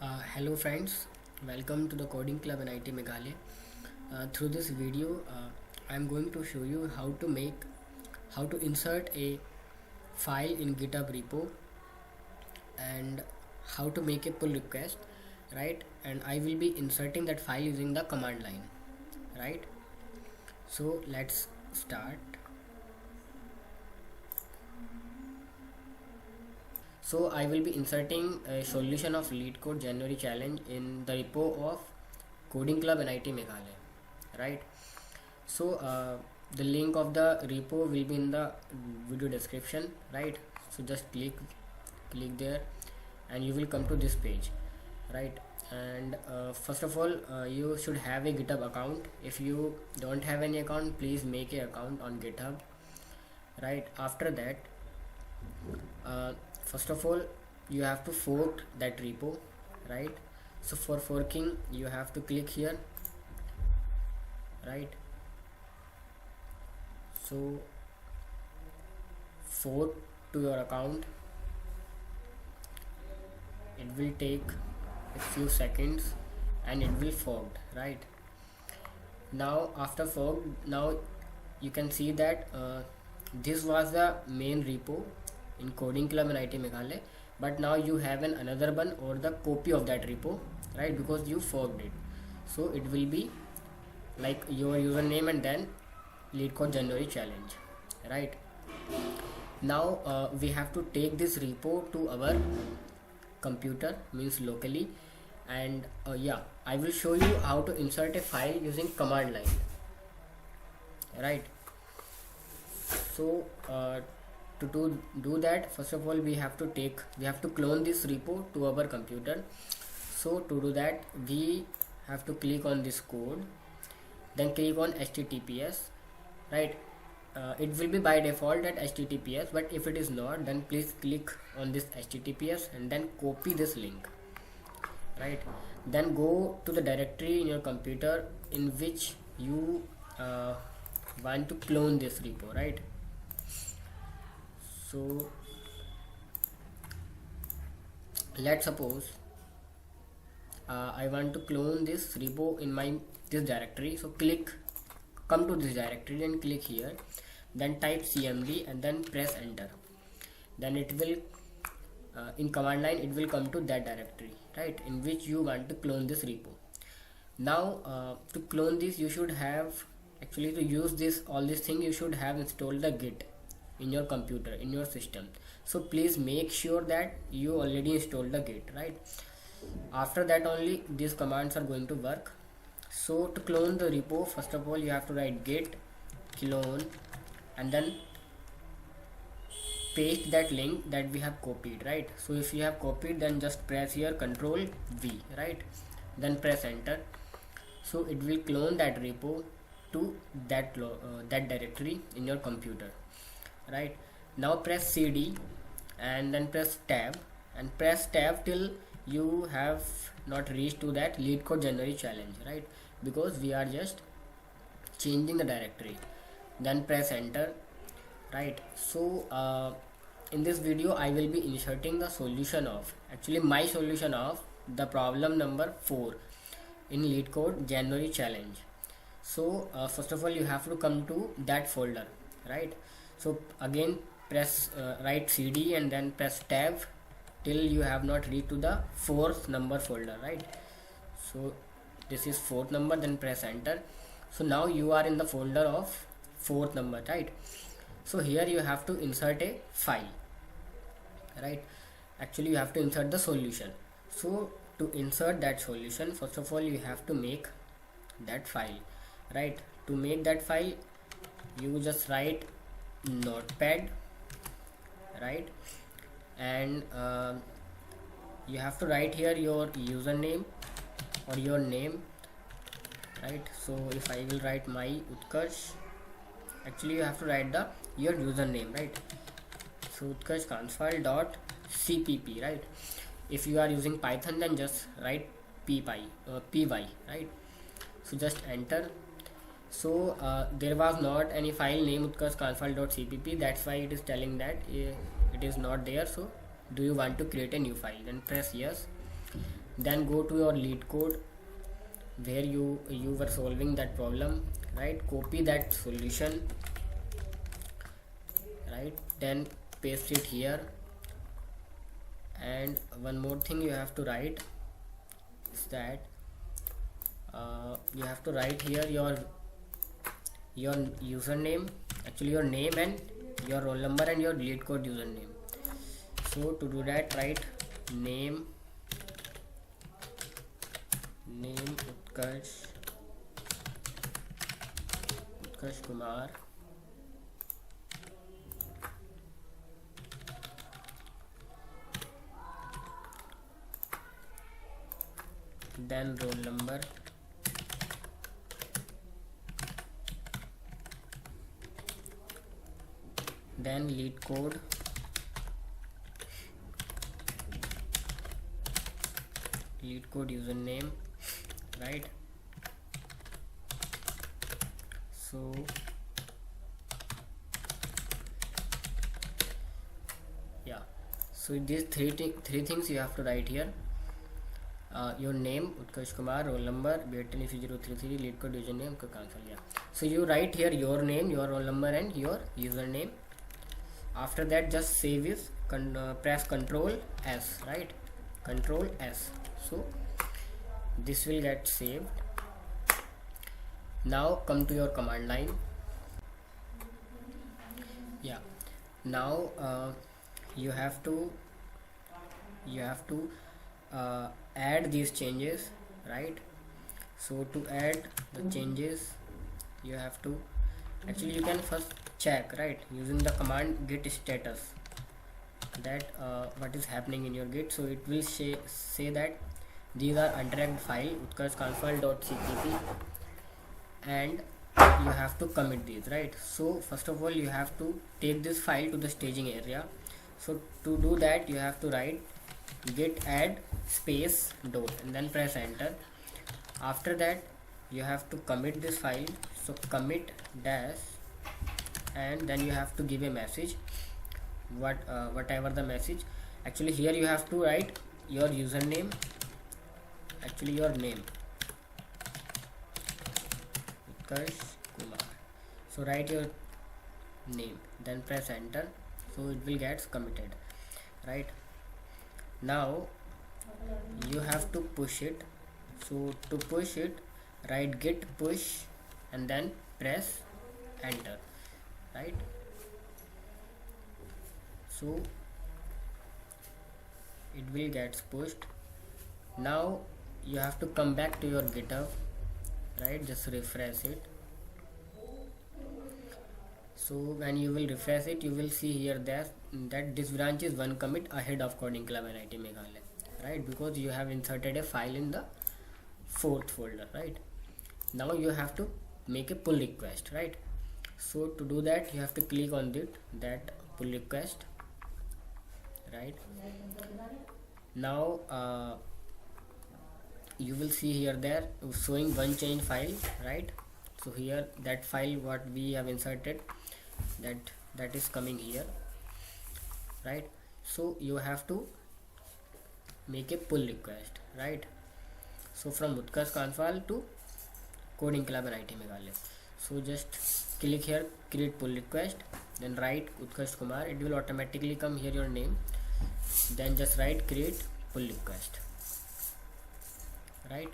Hello friends, welcome to the Coding Club NIT Meghalaya. Through this video, I am going to show you how to insert a file in GitHub repo and how to make a pull request, right? And I will be inserting that file using the command line, right? So let's start. So I will be inserting a solution of LeetCode January challenge in the repo of Coding Club NIT Meghalaya, right? So the link of the repo will be in the video description, right? So just click there and you will come to this page, right? And first of all, you should have a GitHub account. If you don't have any account, please make an account on GitHub, right? After that, first of all, you have to fork that repo, right? So for forking, you have to click here, right? So fork to your account. It will take a few seconds and it will forked, right? Now after fork, now you can see that this was the main repo in Coding Club and NIT Meghalaya, but now you have another one or the copy of that repo, right? Because you forked it, so it will be like your username and then LeetCode January challenge, right? Now we have to take this repo to our computer, means locally, and yeah, I will show you how to insert a file using command line, right? So to do that, first of all, we have to clone this repo to our computer. So to do that, we have to click on this code, then click on HTTPS, right? It will be by default at HTTPS, but if it is not, then please click on this HTTPS and then copy this link, right? Then go to the directory in your computer in which you want to clone this repo, right? So let's suppose I want to clone this repo in this directory. So come to this directory and click here, then type cmd and then press enter. Then it will in command line it will come to that directory, right, in which you want to clone this repo. Now to clone this, you should have actually, to use all these things, you should have installed the Git in your computer, in your system. So please make sure that you already installed the Git, right? After that only these commands are going to work. So to clone the repo, first of all, you have to write git clone and then paste that link that we have copied, right? So if you have copied, then just press here Ctrl V, right? Then press enter. So it will clone that repo to that directory in your computer, right? Now press CD and then press tab and press tab till you have not reached to that LeetCode January challenge, right? Because we are just changing the directory. Then press enter, right? So in this video I will be inserting the solution of, actually my solution of the problem number 4 in LeetCode January challenge. So first of all, you have to come to that folder, right? So again press write CD and then press tab till you have not reached to the 4th number folder, right? So this is 4th number, then press enter. So now you are in the folder of 4th number, right? So here you have to insert a file, right? Actually you have to insert the solution. So to insert that solution, first of all, you have to make that file, right? To make that file, you just write notepad, right? And you have to write here your username or your name, right? So if I will write my Utkarsh, actually you have to write your username, right? So Utkarsh Kansal dot cpp, right? If you are using Python, then just write py, right? So just enter. So there was not any file name Utkarsh Kansal dot cpp, that's why it is telling that it is not there. So do you want to create a new file? Then press yes. then go to your lead code where you were solving that problem, right? Copy that solution, right? Then paste it here. And one more thing you have to write is that you have to write here your username, actually your name and your roll number and your lead code username. So to do that, write name Utkarsh Kumar, then roll number, then lead code, username, right? So yeah, so these three things you have to write here. Your name Utkarsh Kumar, roll number B18EC033, lead code, username, cancel. Yeah, so you write here your name, your roll number and your username. After that, just save is press Ctrl S, right? Ctrl S. So this will get saved. Now come to your command line. Yeah, now you have to add these changes, right? So to add the changes, you have to, actually you can first check, right, using the command git status, that what is happening in your git. So it will say that these are untracked file utkarshconfig.cpp, and you have to commit these, right? So first of all, you have to take this file to the staging area. So to do that, you have to write git add space dot and then press enter. After that, you have to commit this file, so commit dash, and then you have to give a message, whatever the message. Actually here you have to write your username, actually your name Utkarsh Kumar. So write your name, then press enter, so it will get committed, right? Now you have to push it. So to push it, write git push and then press enter, right? So it will get pushed. Now you have to come back to your GitHub, right? Just refresh it. So when you will refresh it, you will see here that this branch is one commit ahead of Coding Club NIT Meghalaya, right? Because you have inserted a file in the 4th folder, right? Now you have to make a pull request, right? So to do that, you have to click on that pull request, right? Now you will see here there showing one change file, right? So here that file what we have inserted, that is coming here, right? So you have to make a pull request, right? So from Utkarsh Kanfal to Coding Club NIT Meghalaya. So just click here, create pull request, then write Utkarsh Kumar. It will automatically come here your name, then just write create pull request, right?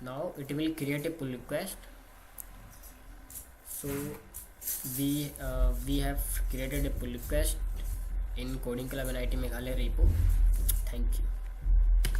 Now it will create a pull request. So we have created a pull request in Coding Club NIT Meghalaya repo. Thank you.